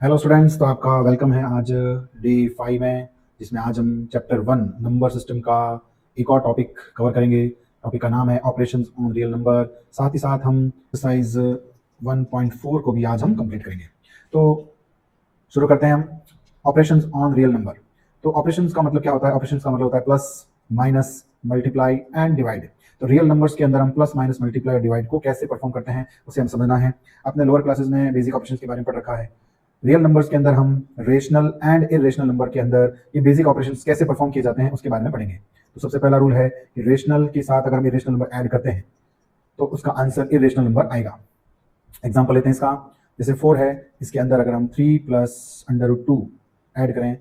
Hello students, तो आपका welcome है आज डे 5 में, जिसमें आज हम चैप्टर 1 नंबर सिस्टम का एक और टॉपिक कवर करेंगे। टॉपिक का नाम है ऑपरेशंस ऑन रियल नंबर। साथ ही साथ हम एक्सरसाइज 1.4 को भी आज हम कंप्लीट करेंगे। तो शुरू करते हैं हम ऑपरेशंस ऑन रियल नंबर। तो ऑपरेशंस का मतलब क्या होता है? ऑपरेशंस का मतलब होता है plus, minus, multiply and divide. तो रियल नंबर्स के अंदर हम प्लस, माइनस, मल्टीप्लाई और डिवाइड को कैसे परफॉर्म करते हैं उसे हम समझना है। अपने लोअर क्लासेस में बेसिक ऑपरेशंस के बारे में पढ़ रखा है। रियल नंबर्स के अंदर हम रेशनल एंड इरेशनल नंबर के अंदर ये बेसिक ऑपरेशंस कैसे परफॉर्म किए जाते हैं उसके बारे में पढ़ेंगे। तो सबसे पहला रूल है कि रेशनल के साथ अगर हम इरेशनल नंबर ऐड करते हैं तो उसका आंसर इरेशनल नंबर आएगा। एग्जांपल लेते हैं इसका। जैसे 4 है, इसके अंदर अगर हम 3 प्लस अंडर रूट 2 ऐड करें,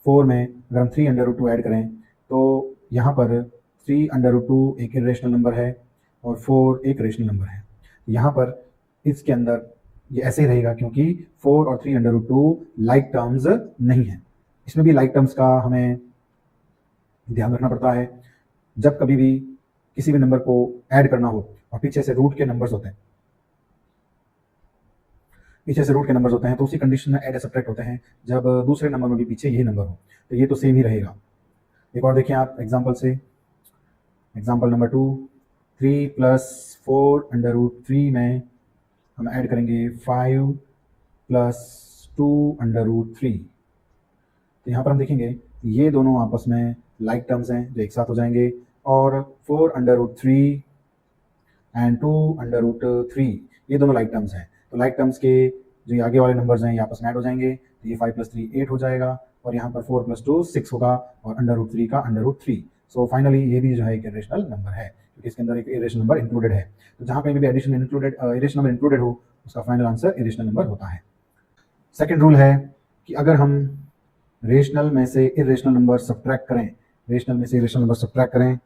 4 में अगर हम 3 अंडर रूट 2 ऐड करें तो यहाँ पर 3 अंडर रूट 2 एक इरेशनल नंबर है और 4 एक रेशनल नंबर है। यहाँ पर इसके अंदर ये ऐसे ही रहेगा क्योंकि 4 और 3 अंडर रूट 2 लाइक टर्म्स नहीं है। इसमें भी लाइक टर्म्स का हमें ध्यान रखना पड़ता है। जब कभी भी किसी भी नंबर को ऐड करना हो और पीछे से रूट के नंबर्स होते हैं, तो उसी कंडीशन में ऐड या सब्ट्रैक्ट होते हैं जब दूसरे नंबर में भी पीछे यही नंबर हो, तो ये तो सेम ही रहेगा। एक और देखिए आप एग्जाम्पल से। Example number 2, 3 plus 4 under root 3 में हम ऐड करेंगे 5 प्लस 2 अंडर रूट 3। तो यहाँ पर हम देखेंगे ये दोनों आपस में लाइक टर्म्स हैं जो एक साथ हो जाएंगे, और 4 under root 3 and 2 under root 3 ये दोनों लाइक टर्म्स हैं। तो लाइक टर्म्स के जो ये आगे वाले नंबर्स हैं ये आपस में ऐड हो जाएंगे, तो ये 5 प्लस 3 8 हो जाएगा, और यहाँ पर 4 प्लस 2 6 होगा, और अंडर रूट 3 का अंडर रूट 3। सो फाइनली ये भी जो है एक इरेशनल नंबर है क्योंकि इसके अंदर एक इरेशनल नंबर इंक्लूडेड है। तो जहाँ कहीं भी addition included irrational number included हो उसका फाइनल आंसर इरेशनल नंबर होता है। सेकेंड रूल है कि अगर हम रेशनल में से इरेशनल नंबर सब्ट्रैक्ट करें, रेशनल में से इरेशनल नंबर सब्ट्रैक्ट करें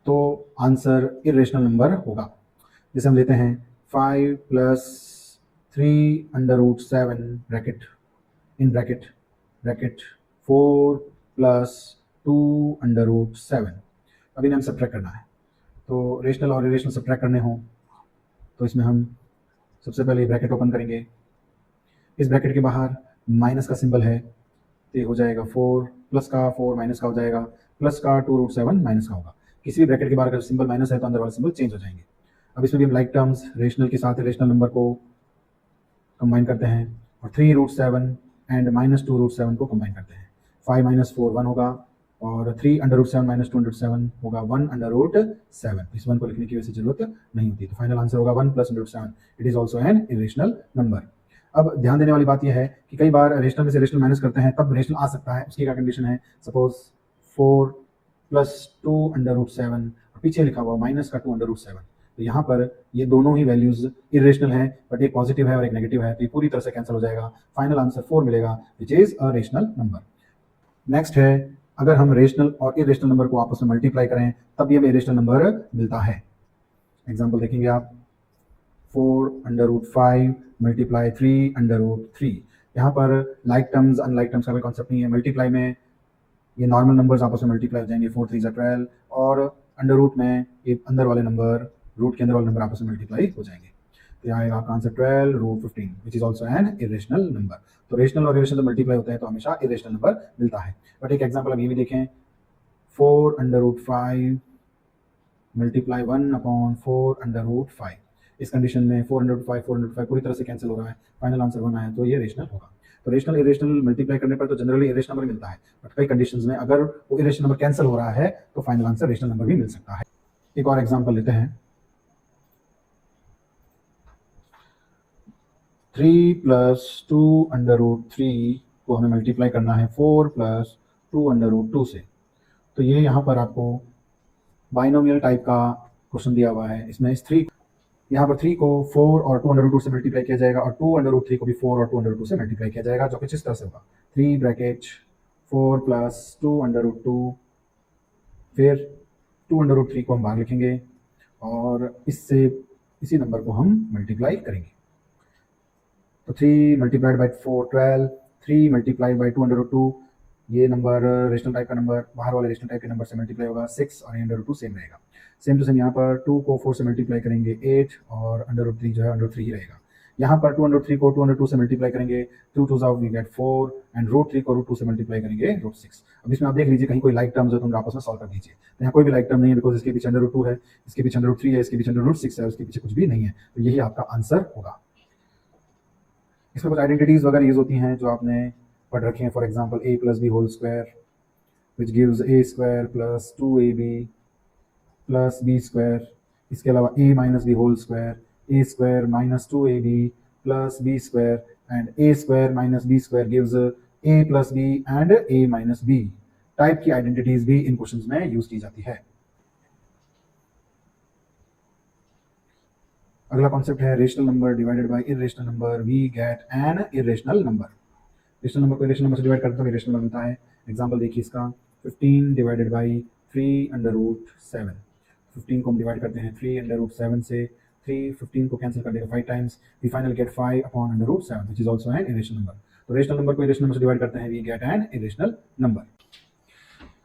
तो आंसर इरेशनल नंबर होगा। जैसे हम लेते हैं 5 plus 3 under root 7 bracket in bracket bracket 4 plus 2 under root 7। अभी हमें सब्ट्रैक्ट करना है, तो रेशनल और इरेशनल सब्ट्रैक्ट करने हों तो इसमें हम सबसे पहले ब्रैकेट ओपन करेंगे। इस ब्रैकेट के बाहर माइनस का सिंबल है, तो ये हो जाएगा 4 प्लस का 4 माइनस का हो जाएगा, प्लस का 2 रूट 7 माइनस का होगा। किसी भी ब्रैकेट के बाहर अगर सिंबल माइनस है तो अंदर वाले सिंबल चेंज हो जाएंगे। अब इसमें भी हम लाइक टर्म्स रेशनल के साथ रेशनल नंबर को कंबाइन करते हैं और 3 रूट 7 एंड माइनस 2 रूट 7 को कंबाइन करते हैं। 5 माइनस 4 1 होगा, और 3 अंडर रूट 7 माइनस 2 अंडर 7 होगा 1 अंडर रूट 7। इस 1 को लिखने की वैसे जरूरत नहीं होती, तो फाइनल आंसर होगा 1 plus under root 7। It is also an irrational number. अब ध्यान देने वाली बात यह है कि कई बार रेशनल में से रेशनल माइनस करते हैं तब रेशनल आ सकता है। उसकी क्या कंडीशन है? सपोज 4 प्लस 2 अंडर रूट 7 और पीछे लिखा हुआ माइनस का 2 अंडर रूट 7। तो यहाँ पर ये दोनों ही वैल्यूज इरेशनल हैं, बट एक पॉजिटिव है और एक नेगेटिव है, तो ये पूरी तरह से कैंसिल हो जाएगा। फाइनल आंसर 4 मिलेगा, which is a rational number. Next है, अगर हम रेशनल और इरेशनल नंबर को आपस में मल्टीप्लाई करें तब ये हमें इरेशनल नंबर मिलता है। एग्जाम्पल देखेंगे आप। 4 under root 5 multiply 3 under root 3। यहाँ पर लाइक टर्म्स अनलाइक टर्म्स का कोई कॉन्सेप्ट नहीं है। मल्टीप्लाई में ये नॉर्मल नंबर्स आपस में मल्टीप्लाई हो जाएंगे, 4 3 12, और अंडर रूट में ये अंदर वाले नंबर, रूट के अंदर वाले नंबर आपस में मल्टीप्लाई हो जाएंगे। तो यहाँ आएगा आपका answer 12 root 15, which is also an irrational number. तो रेशनल और इरेशनल मल्टीप्लाई होते हैं तो हमेशा इरेशनल नंबर मिलता है। बट एक एग्जाम्पल अब ये भी देखें। 4 under root 5 multiply 1 upon 4 under root 5। इस कंडीशन में 405 पूरी तरह से कैंसिल हो रहा है, फाइनल आंसर 1 आया, तो ये रेशनल होगा। तो रेशनल इरेशनल मल्टीप्लाई करने पर तो जनरली इरेशनल नंबर मिलता है, बट कई कंडीशंस में अगर वो इरेशनल नंबर कैंसिल हो रहा है तो फाइनल आंसर रेशनल नंबर भी मिल सकता है। एक और एग्जांपल लेते हैं। 3 प्लस 2 अंडर रूट 3 को हमें मल्टीप्लाई करना है 4 प्लस 2 अंडर रूट 2 से। तो ये यहाँ पर आपको बाइनोमियल टाइप का क्वेश्चन दिया हुआ है। इसमें इस 3 यहाँ पर 3 को 4 और 2 अंडर रूट 2 से मल्टीप्लाई किया जाएगा, और 2 अंडर रूट 3 को भी 4 और 2 अंडर रूट 2 से मल्टीप्लाई किया जाएगा, जो कुछ इस तरह से होगा। 3 ब्रैकेट 4 प्लस 2 अंडर रूट 2, फिर 2 अंडर रूट 3 को हम बाहर लिखेंगे और इससे इसी नंबर को हम मल्टीप्लाई करेंगे। तो 3 multiplied by 4 12, 3 multiplied by 2 under root 2 ये नंबर रेशनल टाइप का नंबर बाहर वाले रेशनल टाइप के नंबर से मल्टीप्लाई होगा 6 और अंडर रूट 2 सेम रहेगा। सेम टू सेम यहाँ पर 2 को 4 से मल्टीप्लाई करेंगे 8 और अंडर रूट 3 जो है अंडर रूट 3 ही रहेगा। यहाँ पर 2 अंडर 3 को 2 अंडर 2 से मल्टीप्लाई करेंगे 2 2 ज़ा वी गेट 4 एंड रूट 3 को रूट 2 से मल्टीप्लाई करेंगे रूट 6। अब इसमें आप देख लीजिए कहीं कोई लाइक टर्म्स है तो उनका आपस में सॉल्व कर दीजिए। तो यहाँ कोई भी लाइक टर्म नहीं है बिकॉज इसके पीछे अंडर रूट 2 है, इसके पीछे अंडर रूट 3 है, इसके पीछे अंडर रूट 6 है, उसके पीछे कुछ भी नहीं है, तो यही आपका आंसर होगा। इसमें कुछ आइडेंटिटीज वगैरह यूज होती हैं जो आपने पढ़ रखी हैं। For example a plus B whole square which gives a square plus 2ab plus b square. इसके अलावा a minus B whole square a square minus 2ab plus b square and a square minus b square gives a plus b and a minus b। Type की identities भी इन questions में use की जाती है। अगला कॉन्सेप्ट है rational number divided by irrational number we get an irrational number. Rational number को इरेशनल नंबर से डिवाइड करते हैं इरेशनल नंबर मिलता है। एग्जांपल देखिए इसका 15 डिवाइडेड बाय 3 अंडर रूट 7। 15 को हम डिवाइड करते हैं 3 अंडर रूट 7 से, 3 15 को कैंसिल कर देगा 5 times, we final get 5 upon under root 7 which is also an irrational number. तो रेशनल नंबर को इरेशनल नंबर से डिवाइड करते हैं we get an irrational number.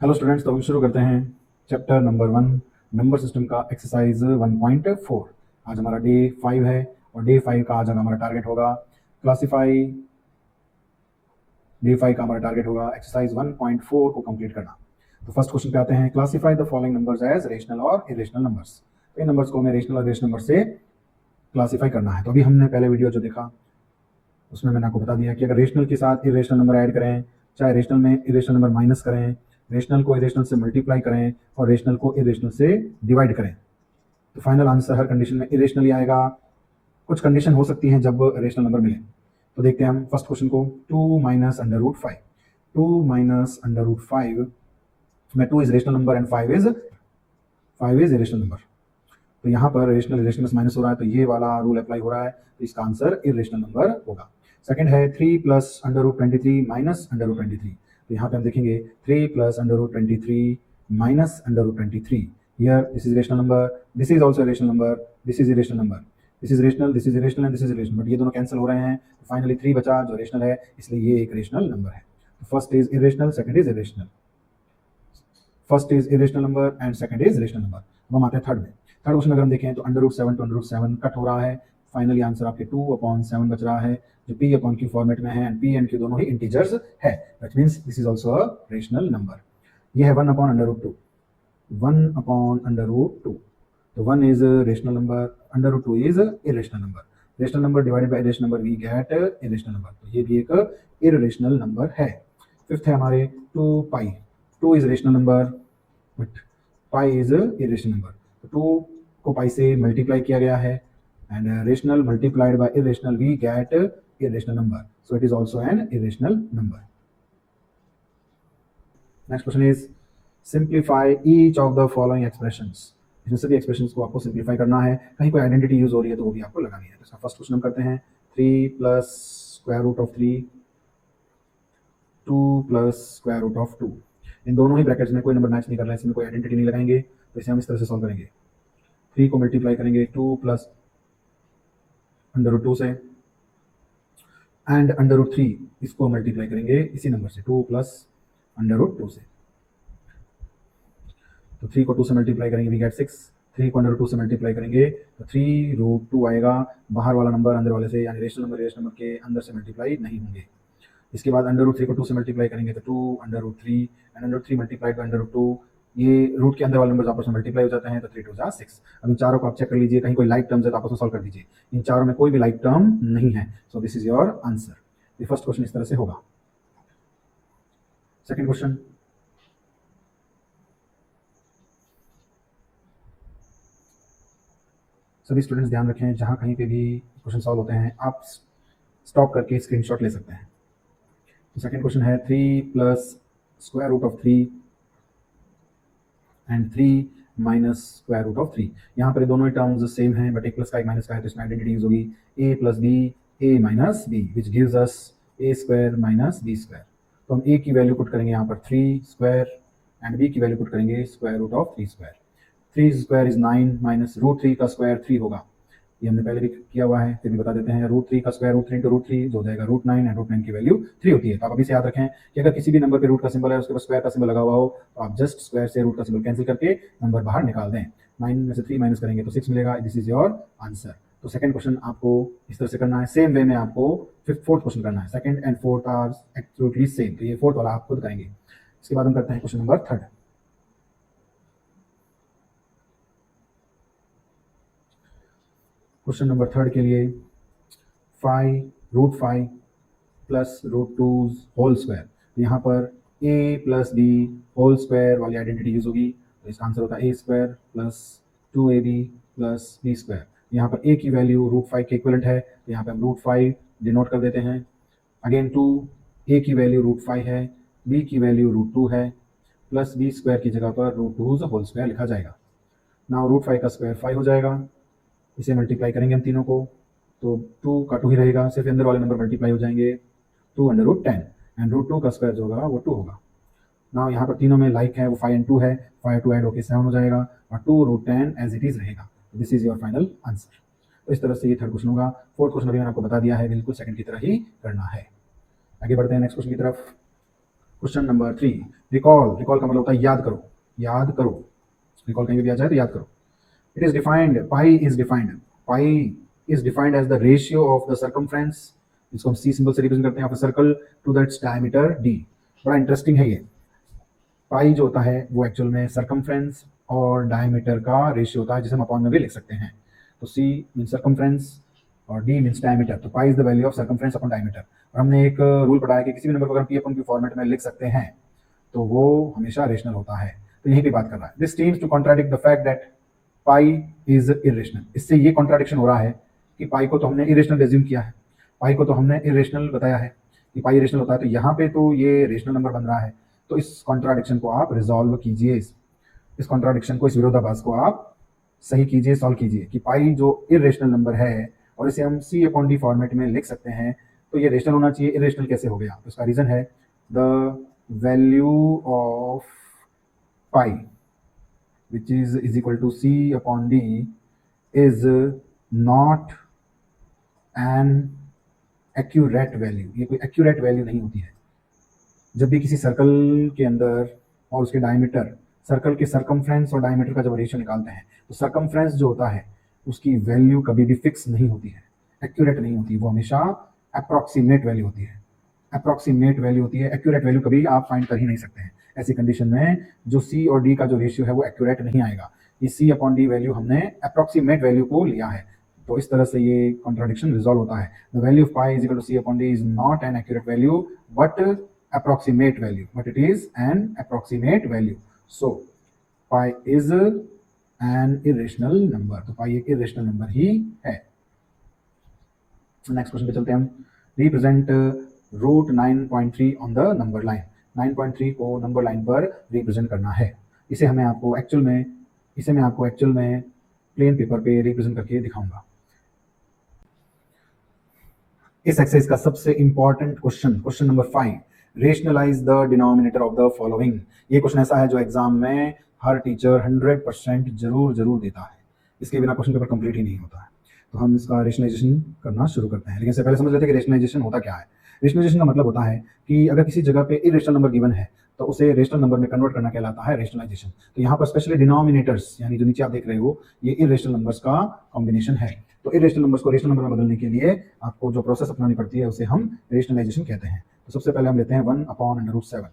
Hello students, तो हम शुरू करते हैं चैप्टर नंबर 1 नंबर सिस्टम का एक्सरसाइज 1.4। आज हमारा डे 5 है और डे 5 का आज हमारा टारगेट होगा क्लासीफाई। डे 5 का हमारा टारगेट होगा एक्सरसाइज 1.4 को कंप्लीट करना। तो फर्स्ट क्वेश्चन पे आते हैं, classify the following numbers as rational और इरेशनल नंबर्स। इन नंबर्स को हमें रेशनल और इरेशनल नंबर से क्लासीफाई करना है। तो अभी हमने पहले वीडियो जो देखा उसमें मैंने आपको बता दिया कि अगर रेशनल के साथ इरेशनल नंबर ऐड करें, चाहे रेशनल में इरेशनल नंबर माइनस करें, रेशनल को इरेशनल से मल्टीप्लाई करें और रेशनल को इरेशनल से डिवाइड करें, तो फाइनल आंसर हर कंडीशन में इरेशनल ही आएगा। कुछ कंडीशन हो सकती हैं जब रेशनल नंबर मिले। तो देखते हैं हम फर्स्ट क्वेश्चन को, 2 minus under root 5। 2 minus under root 5 में 2 is rational number and 5 is irrational number. तो यहाँ पर रेशनल इरेशनल से माइनस हो रहा है तो ये वाला रूल अप्लाई हो रहा है, तो इसका आंसर इरेशनल नंबर होगा। सेकंड है 3 plus under root 23 minus under root 23। तो यहाँ पे हम देखेंगे 3 plus under root 23 minus under root 23। Here this is rational number, this is also a rational number, this is irrational number, this is rational and this is irrational, but ये दोनों cancel हो रहे हैं तो फाइनली 3 बचा जो rational है, इसलिए ये एक रेशनल नंबर है। तो first is irrational, second is irrational. First is irrational number and second is rational number. अब हम आते हैं थर्ड में। थर्ड क्वेश्चन अगर हम देखें तो under root 7 to under root 7 cut हो रहा है, फाइनली आंसर आपके 2/7 बच रहा है जो p अपॉन q फॉर्मेट में है एंड p एंड q दोनों ही इंटीजर्स है, that means this is also a rational number. ये है 1/√2, 1/√2। तो 1 is a rational number, √2 is a irrational number. Rational number divided by irrational number we get a irrational number. तो ये भी एक irrational number है। फिफ्थ है हमारे 2 पाई। 2 is rational number but pi is a irrational number. तो 2 को पाई से मल्टीप्लाई किया गया है and rational multiplied by irrational we get a irrational number. So it is also an irrational number. Next question is simplify each of the following expressions. इसमें सभी expressions को आपको सिंप्लीफाई करना है। कहीं कोई आइडेंटिटी यूज हो रही है तो वो भी आपको लगानी है। इसका फर्स्ट क्वेश्चन हम करते हैं 3 plus square root of 3, 2 plus square root of 2। इन दोनों ही ब्रैकेट्स में कोई नंबर मैच नहीं कर रहा है, इसमें कोई आइडेंटिटी नहीं लगाएंगे, तो इसे हम इस तरह से सॉल्व करेंगे। 3 को मल्टीप्लाई करेंगे 2 प्लस अंडर रूट 2 से एंड अंडर रूट 3 इसको मल्टीप्लाई करेंगे इसी नंबर से 2 प्लस अंडर रूट 2 से। तो 3 को 2 से मल्टीप्लाई करेंगे वी गेट 6, 3 को अंडर रूट 2 से मल्टीप्लाई करेंगे तो 3 रूट 2 आएगा। बाहर वाला नंबर अंदर वाले से यानी रेशनल नंबर के अंदर से मल्टीप्लाई नहीं होंगे। इसके बाद अंडर रूट 3 को 2 से मल्टीप्लाई करेंगे तो 2 under root 3 and under root 3 multiplied by under root 2, ये रूट के अंदर वाले नंबर आपस में मल्टीप्लाई हो जाते हैं तो 3 2 जा 6। अब इन चारों को आप चेक कर लीजिए, कहीं कोई लाइक टर्म्स है तो आपस में सॉल्व कर दीजिए। इन चारों में कोई भी लाइक टर्म नहीं है, so this is your answer. ये फर्स्ट क्वेश्चन इस तरह से होगा। सेकंड क्वेश्चन, सभी स्टूडेंट्स ध्यान रखें, जहाँ कहीं पे भी क्वेश्चन सॉल्व होते हैं आप स्टॉप करके स्क्रीनशॉट ले सकते हैं। तो सेकंड क्वेश्चन है 3 plus square root of 3 and 3 minus square root of 3। यहाँ पर दोनों ही टर्म्स सेम हैं बट एक प्लस का एक माइनस का है, तो इसमें आइडेंटिटी यूज होगी a plus b a minus b which gives us a square minus b square. तो हम a की वैल्यू पुट करेंगे यहाँ पर 3 स्क्वायर एंड b की वैल्यू पुट करेंगे square root of 3 square. 3 square is 9 minus root 3 का स्क्वायर 3 होगा, ये हमने पहले भी किया हुआ है, फिर भी बता देते हैं। √3 का स्क्वायर √3 इंटू √3 जो हो जाएगा √9, एंड √9 की वैल्यू 3 होती है। तो आप अभी से याद रखें कि अगर किसी भी नंबर पे रूट का सिंबल है, उसके पास स्क्वायर का सिंबल लगा हुआ हो, तो आप जस्ट स्क्वायर से रूट का सिंबल कैंसिल करके नंबर बाहर निकाल दें। 9 में से 3 माइनस करेंगे तो 6 मिलेगा। This is your answer. तो सेकंड क्वेश्चन आपको इस तरह से करना है। सेम वे में आपको फोर्थ क्वेश्चन करना है। Second and fourth are absolutely same, तो ये फोर्थ वाला आप खुद करेंगे। इसके बाद हम करते हैं question number third. Question number third के लिए 5 प्लस √2 होल स्क्वायर। यहाँ पर a plus B whole square वाली आइडेंटिटी यूज होगी, तो इसका आंसर होता है a square plus 2ab plus b square. यहाँ पर a की वैल्यू √5 के इक्विवेलेंट है, तो यहाँ पे हम √5 डिनोट कर देते हैं। अगेन 2, a की वैल्यू √5 है, b की वैल्यू √2 है, प्लस b स्क्वायर की जगह पर √2 होल स्क्वायर लिखा जाएगा। नाउ √5 का स्क्वायर 5 हो जाएगा, इसे मल्टीप्लाई करेंगे हम तीनों को, तो 2 का 2 ही रहेगा, सिर्फ अंदर वाले नंबर मल्टीप्लाई हो जाएंगे। 2/10 एंड √2 का स्क्वायर जो होगा वो 2 होगा। नाउ यहाँ पर तीनों में लाइक है, वो 5 एंड 2 है, 5 2 ऐड होकर 7 हो जाएगा, और 2√10 एज इट इज रहेगा। This is your final answer. तो इस तरह से ये थर्ड क्वेश्चन होगा। फोर्थ क्वेश्चन अभी मैंने आपको बता दिया है, बिल्कुल सेकंड की तरह ही करना है। आगे बढ़ते हैं नेक्स्ट क्वेश्चन की तरफ। Question number 3, recall. रिकॉल का मतलब होता है याद करो, याद करो। रिकॉल कहीं भी आ जाए तो याद करो। It is defined, pi is defined as the ratio of the circumference, इसको हम C सिंबल से रिप्रेजेंट करते हैं, of circle to that's diameter D। बड़ा इंटरेस्टिंग है ये। पाई जो होता है वो एक्चुअल में सर्कमफ्रेंस और डायमीटर का रेशियो होता है, जिसे हम अपॉन में भी लिख सकते हैं। तो C मीन्स सर्कमफ्रेंस और D मीन्स डायमीटर। तो pi is the value of circumference upon diameter. और हमने एक रूल पढ़ा है कि किसी भी नंबर को अगर हम P अपॉन Q फॉर्मेट में लिख सकते हैं तो वो हमेशा रेशनल होता है। तो यही पे बात कर रहा है। This seems to contradict the fact that pi is irrational. इससे ये कॉन्ट्राडिक्शन हो रहा है कि पाई को तो हमने इरेशनल एज्यूम किया है, पाई को तो हमने इरेशनल बताया है कि पाई इरेशनल होता है, तो यहाँ पे तो ये रेशनल नंबर बन रहा है। तो इस कॉन्ट्राडिक्शन को आप रिजॉल्व कीजिए, इस कॉन्ट्राडिक्शन को, इस विरोधाभास को आप सही कीजिए, सॉल्व कीजिए कि पाई जो इरेशनल नंबर है और इसे हम C अपॉन D फॉर्मेट में लिख सकते हैं, तो ये रेशनल होना चाहिए, इरेशनल कैसे हो गया? तो इसका रीजन है the value of pi which is equal to C upon D is not an accurate value। ये कोई accurate value नहीं होती है। जब भी किसी सर्कल के अंदर और उसके डायमीटर, सर्कल के सर्कमफ्रेंस और डायमीटर का जब रेशियो निकालते हैं, तो सर्कमफ्रेंस जो होता है उसकी वैल्यू कभी भी फिक्स नहीं होती है, एक्यूरेट नहीं होती, वो हमेशा अप्रॉक्सीमेट वैल्यू होती है, अप्रॉक्सीमेट वैल्यू होती है। एक्यूरेट वैल्यू कभी आप फाइंड कर ही नहीं सकते हैं। ऐसी कंडीशन में जो C और D का जो रेशियो है वो एक्यूरेट नहीं आएगा। ये C अपॉन D वैल्यू हमने अप्रॉक्सीमेट वैल्यू को लिया है, तो इस तरह से ये कॉन्ट्राडिक्शन रिजॉल्व होता है। The value of pi is equal to C upon D is not an accurate value but approximate value, but it is an approximate value. So pi is an irrational number। तो pi एक irrational number ही है। Next question पे चलते हैं हम। Represent √9.3 on the number line. 9.3 को number line पर represent करना है। इसे मैं आपको एक्चुअल में प्लेन पेपर पे रिप्रेजेंट करके दिखाऊंगा। इस एक्सरसाइज का सबसे important question number 5, rationalise the denominator of the following. ये क्वेश्चन ऐसा है जो एग्जाम में हर टीचर 100% जरूर देता है। इसके बिना क्वेश्चन पेपर कंप्लीट ही नहीं होता है। तो हम इसका रेशनलाइजेशन करना शुरू करते हैं, लेकिन इससे पहले समझ लेते हैं कि रेशनलाइजेशन होता क्या है। रेशनलाइजेशन का मतलब होता है कि अगर किसी जगह पे इरेशनल नंबर गिवन है तो उसे रेशनल नंबर में कन्वर्ट करना कहलाता है रेशनलाइजेशन। तो यहाँ पर स्पेशली डिनोमिनेटर्स, यानी जो नीचे आप देख रहे हो, ये इरेशनल नंबर्स का कॉम्बिनेशन है। तो इरेशनल नंबर्स को रेशनल नंबर में बदलने के लिए आपको जो प्रोसेस अपनानी पड़ती है उसे हम रेशनलाइजेशन कहते हैं। तो सबसे पहले हम लेते हैं 1/√7।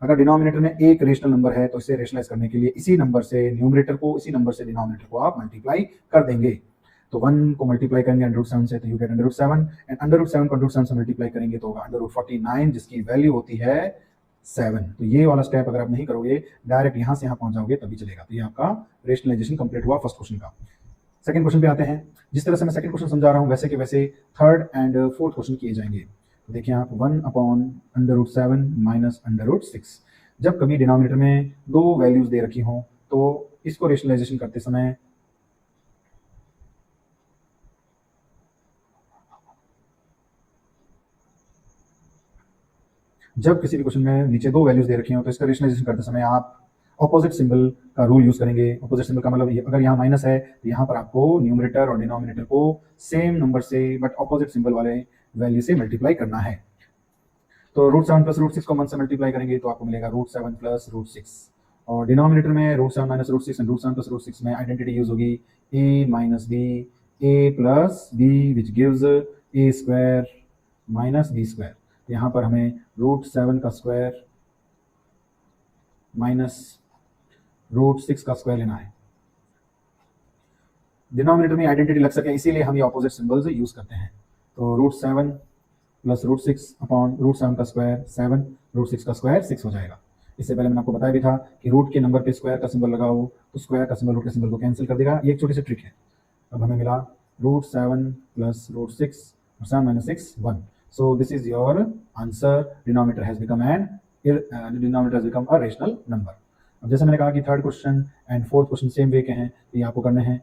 अगर डिनोमिनेटर में एक रेशनल नंबर है तो इसे रेशनलाइज करने के लिए इसी नंबर से न्यूमरेटर को, इसी नंबर से डिनोमिनेटर को आप मल्टीप्लाई कर देंगे। तो 1 को मल्टीप्लाई करेंगे √7 से तो यू गेट √7, एंड √7 को √7 से मल्टीप्लाई करेंगे तो होगा √49, जिसकी वैल्यू होती है 7। तो ये वाला स्टेप अगर आप नहीं करोगे, डायरेक्ट यहाँ से यहाँ पहुंच जाओगे तभी चलेगा। तो ये आपका रेशनलाइजेशन कंप्लीट हुआ फर्स्ट क्वेश्चन का। सेकंड क्वेश्चन पे आते हैं। जिस तरह से मैं सेकंड क्वेश्चन समझा रहा हूँ वैसे के वैसे थर्ड एंड फोर्थ क्वेश्चन किए जाएंगे। तो देखिए आप 1/√7 माइनस √6। जब कभी डिनोमिनेटर में दो वैल्यूज दे रखी हों तो इसको रेशनलाइजेशन करते समय जब किसी भी क्वेश्चन में नीचे दो वैल्यूज दे रखी हो तो इसका रेशनलाइजेशन करते समय आप ऑपोजिट सिंबल का रूल यूज करेंगे। ऑपोजिट सिंबल का मतलब अगर यहाँ माइनस है तो यहाँ पर आपको न्यूमरेटर और डिनोमिनेटर को सेम नंबर से बट ऑपोजिट सिंबल वाले वैल्यू से मल्टीप्लाई करना है। तो √7 प्लस √6 को 1 से मल्टीप्लाई करेंगे तो आपको मिलेगा √7 प्लस √6, और डिनोमिनेटर में √7 माइनस √6 एंड √7 प्लस √6 में आइडेंटिटी यूज होगी a minus b, a plus b which gives a square minus b square. तो यहाँ पर हमें √7 का स्क्वायर माइनस √6 का स्क्वायर लेना है। डिनोमिनेटर में आइडेंटिटी लग सके इसीलिए हम ये ऑपोजिट सिंबल्स यूज करते हैं। तो √7 प्लस √6 अपॉन √7 का स्क्वायर 7, √6 का स्क्वायर 6 हो जाएगा। इससे पहले मैंने आपको बताया भी था कि रूट के नंबर पे स्क्वायर का सिंबल लगाओ तो स्क्वायर का सिंबल रूट के सिंबल को कैंसिल कर देगा। ये एक छोटी सी ट्रिक है। अब हमें मिला √7 प्लस √6 और 7 minus 6 1। So this is your answer. Denominator has become a rational number. अब जैसे मैंने कहा कि third question and fourth question same way के हैं, तो ये आपको करने हैं